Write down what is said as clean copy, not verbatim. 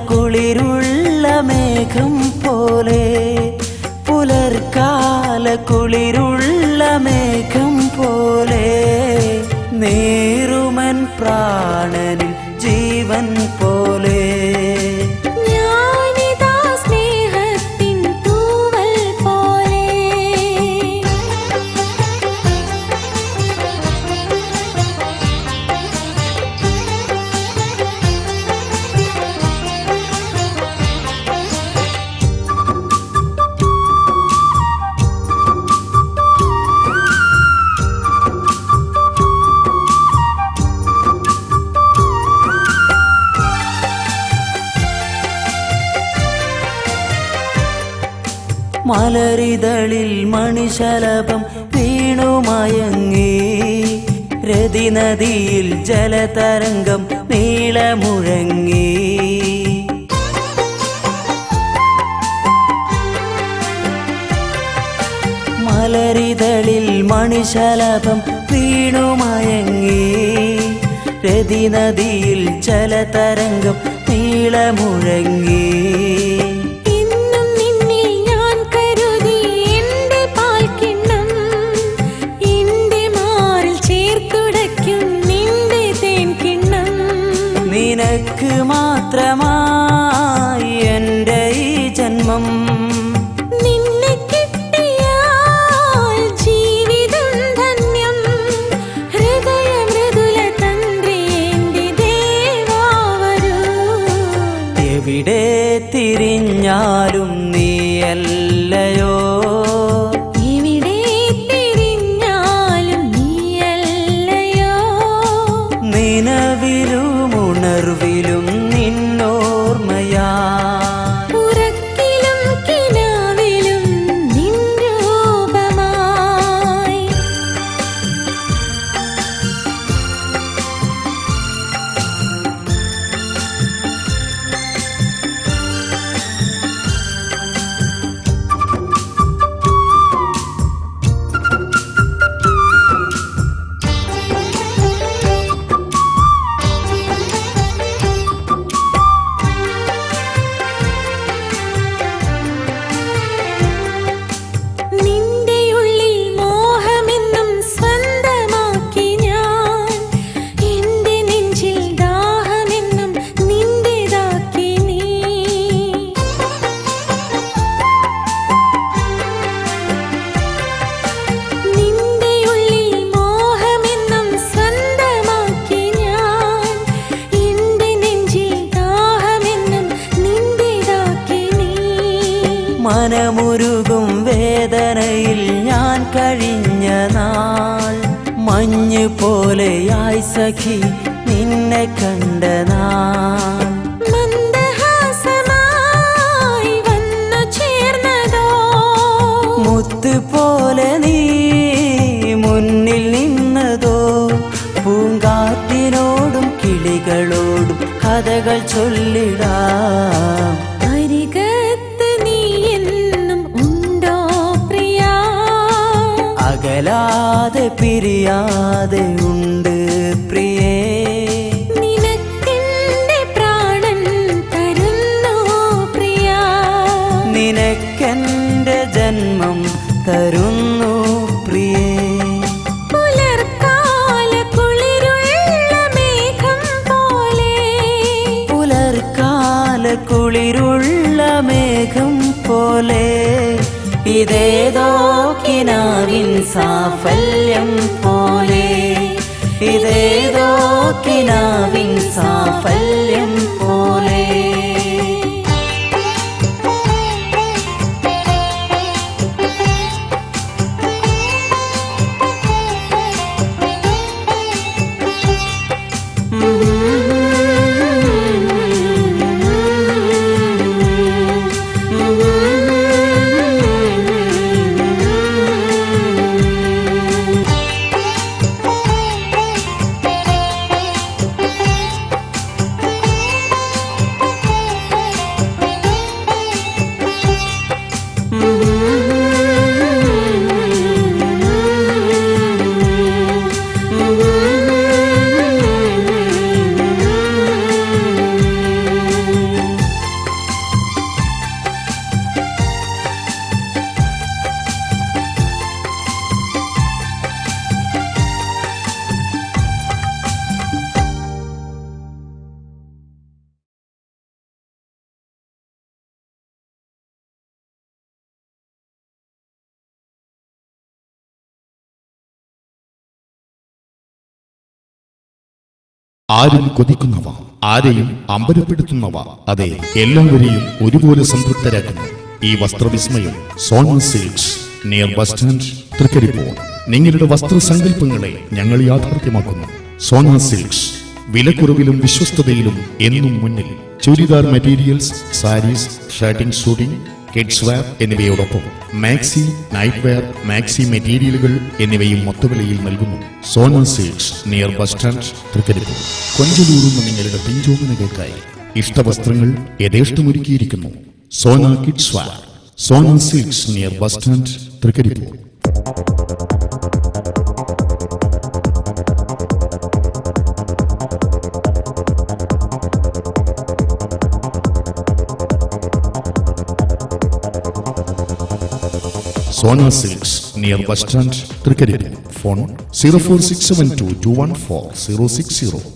കുളിരുള്ള മേഘം പോലെ പുലർക്കാല കുളിരുള്ള മേഘം പോലെ നേരുമൻ പ്രാണനിൽ ജീവൻ പോലെ മലരിതളിൽ മണിശലഭം വീണുമയങ്ങി രതിനദിയിൽ ജലതരംഗം നീളമുഴങ്ങി മലരിതളിൽ മണിശലഭം വീണുമയങ്ങി രതിനദിയിൽ ജലതരംഗം നീളമുഴങ്ങി നിനക്ക് മാത്രമായി എൻ്റെ ഈ ജന്മം നിന്നെ കിട്ടിയാൽ ജീവിതം ധന്യം ഹൃദയമൃദുല തന്ത്രി എൻ്റെ ദേവാ വരൂ എവിടെ തിരിഞ്ഞാലും നീയല്ലയോ എവിടെ തിരിഞ്ഞാലും നീയല്ലയോ നിലവിലും ഉണർവിലും നിന്നോർമ്മയാ ഉറക്കിലും കിനാവിലും നിൻ രൂപമായി മനമുരുകും വേദനയിൽ ഞാൻ കഴിഞ്ഞ നാൾ മഞ്ഞ് പോലെയായി സഖി നിന്നെ കണ്ട നാൾ മന്ദഹാസമായി വന്നു ചേർന്നതോ മുത്ത് പോലെ നീ മുന്നിൽ നിന്നതോ പൂങ്കാറ്റിനോടും കിളികളോടും കഥകൾ ചൊല്ലിടാം അകലാതെ പിരിയാതെ ഉണ്ട് പ്രിയേ നിനക്കെന്റെ പ്രാണൻ തരുന്നു പ്രിയാ നിനക്കെന്റെ ജന്മം തരുന്നു പ്രിയ പോലെ ഇതേതോ കിനാവിൻ സാഫല്യം പോലെ ഇതേതോ കിനാവിൻ സാഫല്യം പോലെ ആരും കൊതിക്കുന്നവ, ആരെയും അമ്പരപ്പെടുത്തുന്നവ, അതെ, എല്ലാവരെയും ഒരുപോലെ സംതൃപ്തരാക്കുന്നു ഈ വസ്ത്രവിസ്മയം Sona silks near bus stand, Thrikkaripur. നിങ്ങളുടെ വസ്ത്രസങ്കല്പങ്ങളെ ഞങ്ങൾ യാഥാർത്ഥ്യമാക്കുന്നു. സോന സിൽക്സ്, വിലക്കുറവിലും വിശ്വസ്തതയിലും എന്നും മുന്നിൽ. Churidar materials, saris, shirting, suiting, kids wear എന്നിവയോടൊപ്പം മാക്സി, നൈറ്റ് വെയർ, മാക്സി മെറ്റീരിയലുകൾ എന്നിവയും മൊത്തവിലയിൽ നൽകുന്നു. Sona silks near bus stand, Thrikkaripur. കൊഞ്ചലൂറുന്ന നിങ്ങളുടെ പിഞ്ചോമനകൾക്കായി ഇഷ്ടവസ്ത്രങ്ങൾ യഥേഷ്ടമൊരുക്കിയിരിക്കുന്നു. Sona kids wear, Sona silks near bus stand, Thrikkaripur. Sona Silks near bus stand, Trikari. Phone 04672 214 060.